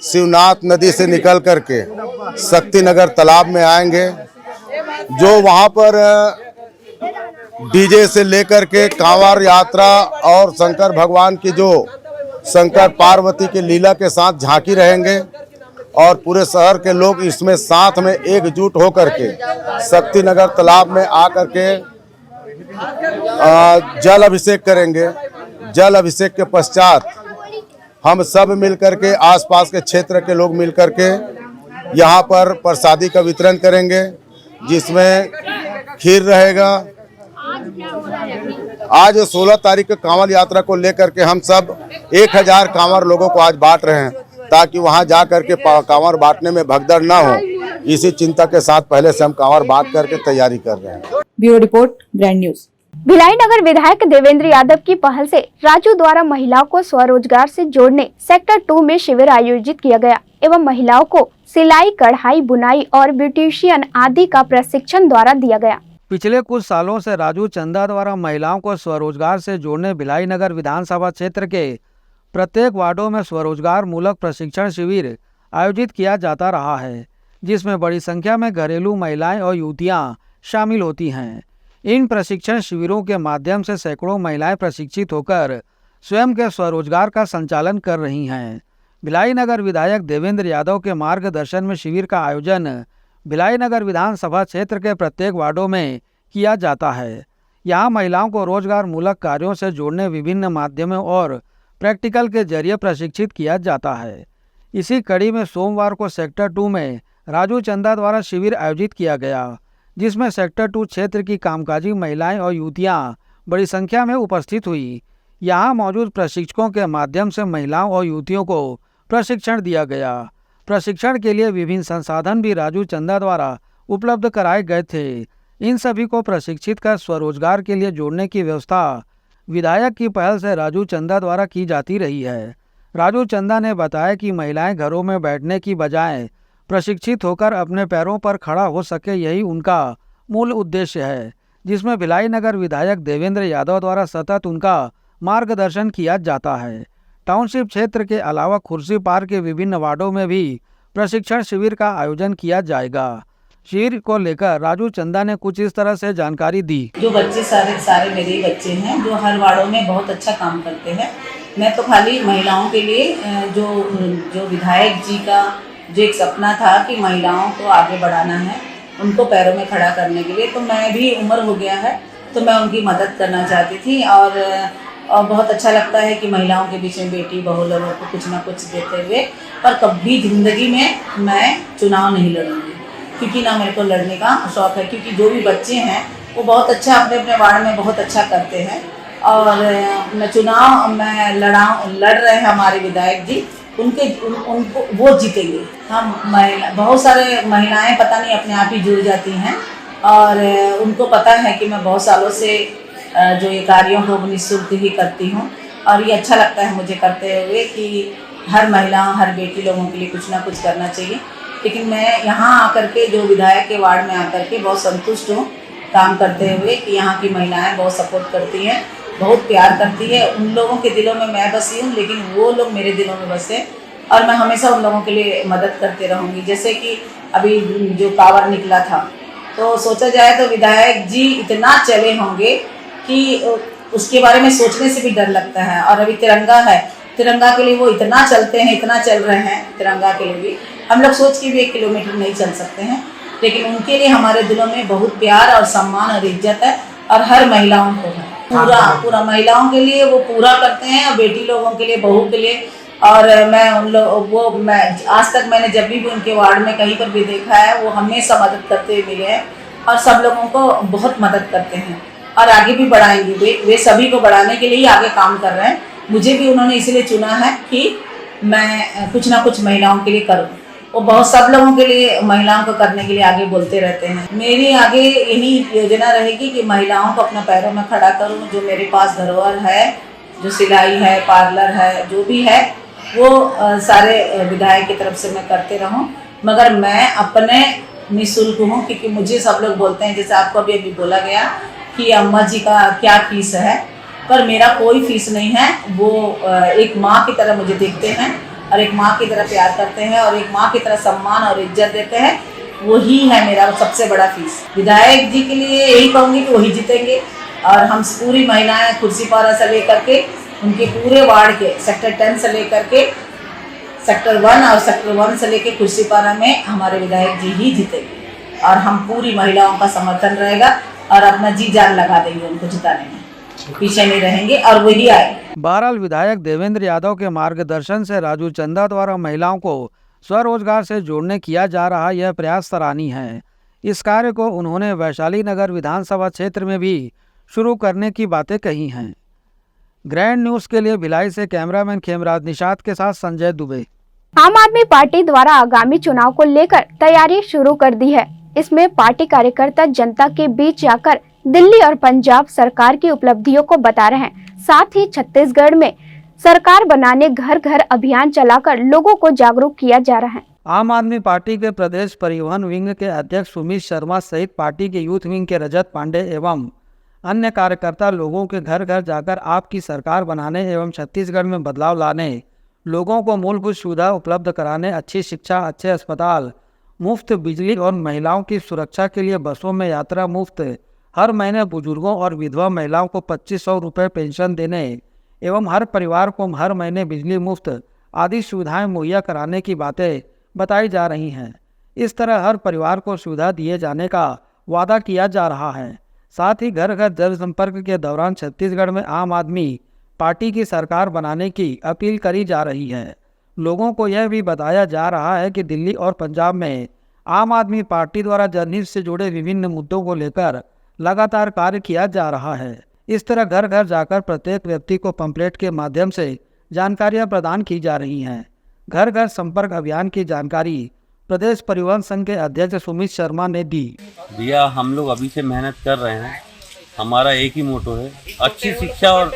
शिवनाथ नदी से निकल करके शक्ति नगर तालाब में आएंगे। जो वहां पर डीजे से लेकर के कांवर यात्रा और शंकर भगवान की जो शंकर पार्वती की लीला के साथ झांकी रहेंगे और पूरे शहर के लोग इसमें साथ में एकजुट होकर के शक्ति नगर तालाब में आकर के जल अभिषेक करेंगे। जल अभिषेक के पश्चात हम सब मिलकर के आसपास के क्षेत्र के लोग मिलकर के यहाँ पर प्रसादी का वितरण करेंगे, जिसमें खीर रहेगा। आज 16 तारीख को कांवर यात्रा को लेकर के हम सब 1000 कांवर लोगों को आज बांट रहे हैं, ताकि वहां जा करके कांवर बांटने में भगदड़ ना हो। इसी चिंता के साथ पहले से हम कांवर बांट करके तैयारी कर रहे हैं। Bureau report, grand news. Bhilai Nagar विधायक देवेंद्र यादव की पहल से राजू द्वारा महिलाओं को स्वरोजगार से जोड़ने सेक्टर 2 में शिविर आयोजित किया गया एवं महिलाओं को सिलाई, कढ़ाई, बुनाई और ब्यूटिशियन आदि का प्रशिक्षण द्वारा दिया गया। पिछले कुछ सालों से राजू चंदा द्वारा महिलाओं को स्वरोजगार से जोड़ने भिलाई नगर विधानसभा क्षेत्र के प्रत्येक वार्डों में स्वरोजगार मूलक प्रशिक्षण शिविर आयोजित किया जाता रहा है, जिसमें बड़ी संख्या में घरेलू महिलाएं और युवतियां शामिल होती हैं। इन प्रशिक्षण शिविरों के माध्यम से सैकड़ों महिलाएं प्रशिक्षित होकर स्वयं के स्वरोजगार का संचालन कर रही हैं। भिलाई नगर विधायक देवेंद्र यादव के मार्गदर्शन में शिविर का आयोजन भिलाई नगर विधानसभा क्षेत्र के प्रत्येक वार्डों में किया जाता है। यहाँ महिलाओं को रोजगार मूलक कार्यों से जोड़ने विभिन्न माध्यमों और प्रैक्टिकल के जरिए प्रशिक्षित किया जाता है। इसी कड़ी में सोमवार को सेक्टर 2 में राजू चंदा द्वारा शिविर आयोजित किया गया, जिसमें सेक्टर 2 क्षेत्र की कामकाजी महिलाएं और युवतियां बड़ी संख्या में उपस्थित हुई। यहां मौजूद प्रशिक्षकों के माध्यम से महिलाओं और युवतियों को प्रशिक्षण दिया गया। प्रशिक्षण के लिए विभिन्न संसाधन भी राजू चंदा द्वारा उपलब्ध कराए गए थे। इन सभी को प्रशिक्षित कर स्वरोजगार के लिए जोड़ने की व्यवस्था विधायक की पहल से राजू चंदा द्वारा की जाती रही है। राजू चंदा ने बताया कि महिलाएं घरों में बैठने की बजाय प्रशिक्षित होकर अपने पैरों पर खड़ा हो सके, यही उनका मूल उद्देश्य है, जिसमें भिलाई नगर विधायक देवेंद्र यादव द्वारा सतत उनका मार्गदर्शन किया जाता है। टाउनशिप क्षेत्र के अलावा खुर्सी पार्क के विभिन्न वार्डों में भी प्रशिक्षण शिविर का आयोजन किया जाएगा। शिविर को लेकर राजू चंदा ने कुछ इस तरह से जानकारी दी। जो बच्चे सारे मेरे ही बच्चे हैं, जो हर वार्डों में बहुत अच्छा काम करते हैं। मैं तो खाली महिलाओं के लिए जो विधायक जी का जो एक सपना था कि महिलाओं को आगे बढ़ाना है, उनको पैरों में खड़ा करने के लिए, तो मैं भी उम्र हो गया है तो मैं उनकी मदद करना चाहती थी। और बहुत अच्छा लगता है कि महिलाओं के बीच में बेटी बहू लोगों को कुछ ना कुछ देते हुए, पर कभी ज़िंदगी में मैं चुनाव नहीं लड़ूंगी, क्योंकि ना मेरे को लड़ने का शौक़ है। क्योंकि जो भी बच्चे हैं वो बहुत अच्छा अपने अपने वार्ड में बहुत अच्छा करते हैं और चुनाव में लड़ रहे हैं हमारे विधायक जी, उनको वो जीतेंगे। हम बहुत सारे महिलाएं पता नहीं अपने आप ही जुड़ जाती हैं और उनको पता है कि मैं बहुत सालों से जो ये कार्यों को निःशुल्क ही करती हूँ और ये अच्छा लगता है मुझे करते हुए कि हर महिला हर बेटी लोगों के लिए कुछ ना कुछ करना चाहिए। लेकिन मैं यहाँ आकर के जो विधायक के वार्ड में आकर के बहुत संतुष्ट हूँ काम करते हुए कि यहाँ की महिलाएं बहुत सपोर्ट करती हैं, बहुत प्यार करती है। उन लोगों के दिलों में मैं बसी हूँ लेकिन वो लोग मेरे दिलों में बसे और मैं हमेशा उन लोगों के लिए मदद करते रहूँगी। जैसे कि अभी जो कांवड़ निकला था तो सोचा जाए तो विधायक जी इतना चले होंगे कि उसके बारे में सोचने से भी डर लगता है। और अभी तिरंगा है, तिरंगा के लिए वो इतना चलते हैं, इतना चल रहे हैं तिरंगा के लिए भी हम लोग सोच के भी 1 किलोमीटर नहीं चल सकते हैं, लेकिन उनके लिए हमारे दिलों में बहुत प्यार और सम्मान और इज्जत है और हर महिलाओं को है। पूरा महिलाओं के लिए वो पूरा करते हैं और बेटी लोगों के लिए, बहू के लिए। और मैं आज तक मैंने जब भी उनके वार्ड में कहीं पर भी देखा है वो हमेशा मदद करते हुए मिले हैं और सब लोगों को बहुत मदद करते हैं और आगे भी बढ़ाएंगे। वे सभी को बढ़ाने के लिए ही आगे काम कर रहे हैं। मुझे भी उन्होंने इसलिए चुना है कि मैं कुछ ना कुछ महिलाओं के लिए करूं। वो बहुत सब लोगों के लिए महिलाओं को करने के लिए आगे बोलते रहते हैं। मेरी आगे यही योजना रहेगी कि महिलाओं को अपने पैरों में खड़ा करूं। जो मेरे पास धरोहर है, जो सिलाई है, पार्लर है, जो भी है वो सारे विधायक की तरफ से मैं करते रहूं। मगर मैं अपने निःशुल्क हूँ क्योंकि मुझे सब लोग बोलते हैं, जैसे आपको अभी बोला गया कि अम्मा जी का क्या फीस है, पर मेरा कोई फीस नहीं है। वो एक माँ की तरह मुझे देखते हैं और एक माँ की तरह प्यार करते हैं और एक माँ की तरह सम्मान और इज्जत देते हैं। वही है मेरा सबसे बड़ा फीस। विधायक जी के लिए यही कहूँगी कि वही जीतेंगे और हम पूरी महिलाएं कुर्सीपारा से लेकर के उनके पूरे वार्ड के सेक्टर 10 से लेकर के सेक्टर 1 और सेक्टर 1 से लेकर कुर्सीपारा में हमारे विधायक जी ही जीतेंगे और हम पूरी महिलाओं का समर्थन रहेगा और अपना जी जान लगा देंगे उनको जिताने में, पीछे नहीं रहेंगे और वही आए। बहरहाल विधायक देवेंद्र यादव के मार्गदर्शन से राजू चंदा द्वारा महिलाओं को स्वरोजगार से जोड़ने किया जा रहा यह प्रयास सराहनीय है। इस कार्य को उन्होंने वैशाली नगर विधानसभा क्षेत्र में भी शुरू करने की बातें कही हैं। ग्रैंड न्यूज के लिए भिलाई से कैमरामैन खेमराज निषाद के साथ संजय दुबे। आम आदमी पार्टी द्वारा आगामी चुनाव को लेकर तैयारी शुरू कर दी है। इसमें पार्टी कार्यकर्ता जनता के बीच जाकर दिल्ली और पंजाब सरकार की उपलब्धियों को बता रहे हैं। साथ ही छत्तीसगढ़ में सरकार बनाने घर घर अभियान चलाकर लोगों को जागरूक किया जा रहा है। आम आदमी पार्टी के प्रदेश परिवहन विंग के अध्यक्ष सुमित शर्मा सहित पार्टी के यूथ विंग के रजत पांडे एवं अन्य कार्यकर्ता लोगों के घर घर जाकर आपकी सरकार बनाने एवं छत्तीसगढ़ में बदलाव लाने, लोगों को मूलभूत सुविधा उपलब्ध कराने, अच्छी शिक्षा, अच्छे अस्पताल, मुफ्त बिजली और महिलाओं की सुरक्षा के लिए बसों में यात्रा मुफ्त, हर महीने बुजुर्गों और विधवा महिलाओं को 2500 रुपये पेंशन देने एवं हर परिवार को हर महीने बिजली मुफ्त आदि सुविधाएं मुहैया कराने की बातें बताई जा रही हैं। इस तरह हर परिवार को सुविधा दिए जाने का वादा किया जा रहा है। साथ ही घर घर जनसंपर्क के दौरान छत्तीसगढ़ में आम आदमी पार्टी की सरकार बनाने की अपील करी जा रही है। लोगों को यह भी बताया जा रहा है कि दिल्ली और पंजाब में आम आदमी पार्टी द्वारा जनहित से जुड़े विभिन्न मुद्दों को लेकर लगातार कार्य किया जा रहा है। इस तरह घर घर जाकर प्रत्येक व्यक्ति को पंपलेट के माध्यम से जानकारियां प्रदान की जा रही हैं। घर घर संपर्क अभियान की जानकारी प्रदेश परिवहन संघ के अध्यक्ष सुमित शर्मा ने दी। भैया हम लोग अभी से मेहनत कर रहे हैं। हमारा एक ही मोटो है, अच्छी शिक्षा और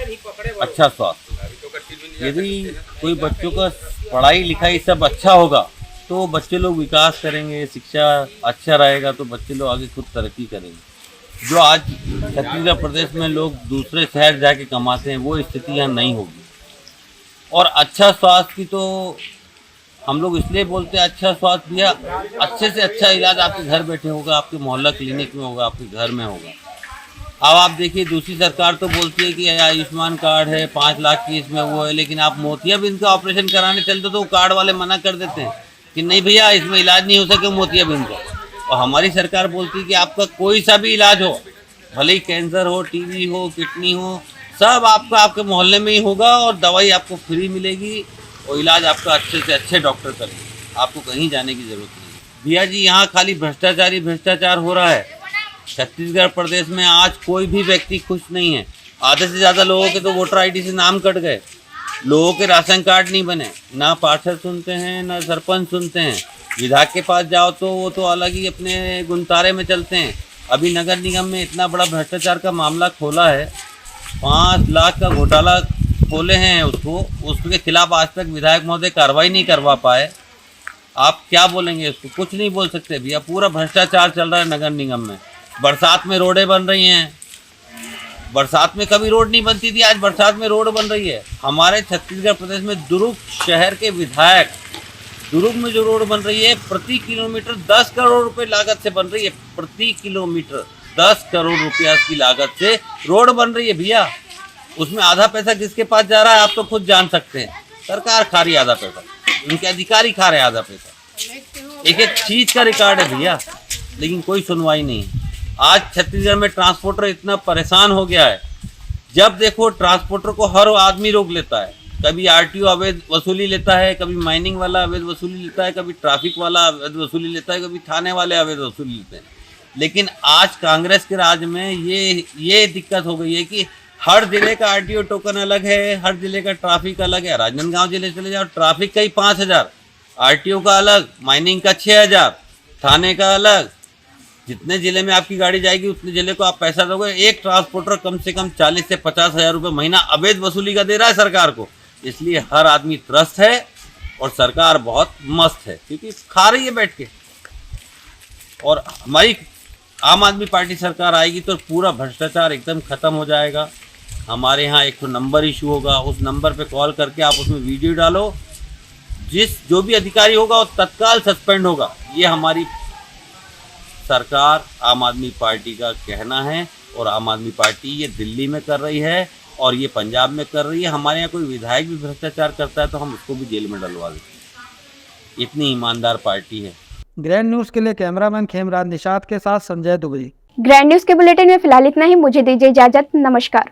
अच्छा स्वास्थ्य। यदि कोई बच्चों का पढ़ाई लिखाई सब अच्छा होगा तो बच्चे लोग विकास करेंगे, शिक्षा अच्छा रहेगा तो बच्चे लोग आगे खुद तरक्की करेंगे। जो आज छत्तीसगढ़ प्रदेश में लोग दूसरे शहर जाके कमाते हैं वो स्थिति यहाँ नहीं होगी। और अच्छा स्वास्थ्य की तो हम लोग इसलिए बोलते हैं अच्छा स्वास्थ्य भैया, अच्छे से अच्छा इलाज आपके घर बैठे होगा, आपके मोहल्ला क्लिनिक में होगा, आपके घर में होगा। अब आप देखिए दूसरी सरकार तो बोलती है कि आयुष्मान कार्ड है 5 लाख की इसमें वो है, लेकिन आप मोतियाबिंद का ऑपरेशन कराने चलते तो कार्ड वाले मना कर देते हैं कि नहीं भैया इसमें इलाज नहीं हो सके मोतियाबिंद का। और हमारी सरकार बोलती है कि आपका कोई सा भी इलाज हो, भले ही कैंसर हो, टीबी हो, किडनी हो, सब आपका आपके मोहल्ले में ही होगा और दवाई आपको फ्री मिलेगी और इलाज आपका अच्छे से अच्छे डॉक्टर करेंगे, आपको कहीं जाने की ज़रूरत नहीं। भैया जी यहाँ खाली भ्रष्टाचार हो रहा है। छत्तीसगढ़ प्रदेश में आज कोई भी व्यक्ति खुश नहीं है। आधे से ज़्यादा लोगों के तो वोटर आईडी से नाम कट गए, लोगों के राशन कार्ड नहीं बने, ना पार्षद सुनते हैं ना सरपंच सुनते हैं। विधायक के पास जाओ तो वो तो अलग ही अपने गुंतारे में चलते हैं। अभी नगर निगम में इतना बड़ा भ्रष्टाचार का मामला खोला है, 5 लाख का घोटाला खोले हैं उसके खिलाफ आज तक विधायक महोदय कार्रवाई नहीं करवा पाए। आप क्या बोलेंगे उसको? कुछ नहीं बोल सकते भैया, पूरा भ्रष्टाचार चल रहा है नगर निगम में। बरसात में रोडें बन रही हैं, बरसात में कभी रोड नहीं बनती थी, आज बरसात में रोड बन रही है। हमारे छत्तीसगढ़ प्रदेश में दुर्ग शहर के विधायक, दुर्ग में जो रोड बन रही है प्रति किलोमीटर 10 करोड़ रुपए लागत से बन रही है। प्रति किलोमीटर 10 करोड़ रुपया की लागत से रोड बन रही है भैया। उसमें आधा पैसा किसके पास जा रहा है आप तो खुद जान सकते हैं। सरकार खा रही है आधा पैसा, उनके अधिकारी खा रहे हैं आधा पैसा। एक एक चीज का रिकॉर्ड है भैया, लेकिन कोई सुनवाई नहीं है। आज छत्तीसगढ़ में ट्रांसपोर्टर इतना परेशान हो गया है, जब देखो ट्रांसपोर्टर को हर आदमी रोक लेता है। कभी आरटीओ अवैध वसूली लेता है, कभी माइनिंग वाला अवैध वसूली लेता है, कभी ट्रैफिक वाला अवैध वसूली लेता है, कभी थाने वाले अवैध वसूली लेते हैं। लेकिन आज कांग्रेस के राज में ये दिक्कत हो गई है कि हर जिले का आरटीओ टोकन अलग है, हर जिले का ट्रैफिक अलग है। राजनांदगांव जिले चले जाओ, ट्रैफिक का ही 5000, आरटीओ का अलग, माइनिंग का 6000, थाने का अलग। जितने जिले में आपकी गाड़ी जाएगी उतने जिले को आप पैसा दोगे। एक ट्रांसपोर्टर कम से कम 40 से 50 हजार रुपये महीना अवैध वसूली का दे रहा है सरकार को। इसलिए हर आदमी त्रस्त है और सरकार बहुत मस्त है, क्योंकि खा रही है बैठ के। और हमारी आम आदमी पार्टी सरकार आएगी तो पूरा भ्रष्टाचार एकदम खत्म हो जाएगा। हमारे यहाँ एक नंबर इशू होगा, उस नंबर पे कॉल करके आप उसमें वीडियो डालो, जो भी अधिकारी होगा वो तत्काल सस्पेंड होगा। ये हमारी सरकार आम आदमी पार्टी का कहना है, और आम आदमी पार्टी ये दिल्ली में कर रही है और ये पंजाब में कर रही है। हमारे यहाँ कोई विधायक भी भ्रष्टाचार करता है तो हम उसको भी जेल में डलवा देते हैं। इतनी ईमानदार पार्टी है। ग्रैंड न्यूज़ के लिए कैमरामैन खेमराज निषाद के साथ संजय दुबे। ग्रैंड न्यूज़ के बुलेटिन में फिलहाल इतना ही। मुझे दीजिए इजाजत। नमस्कार।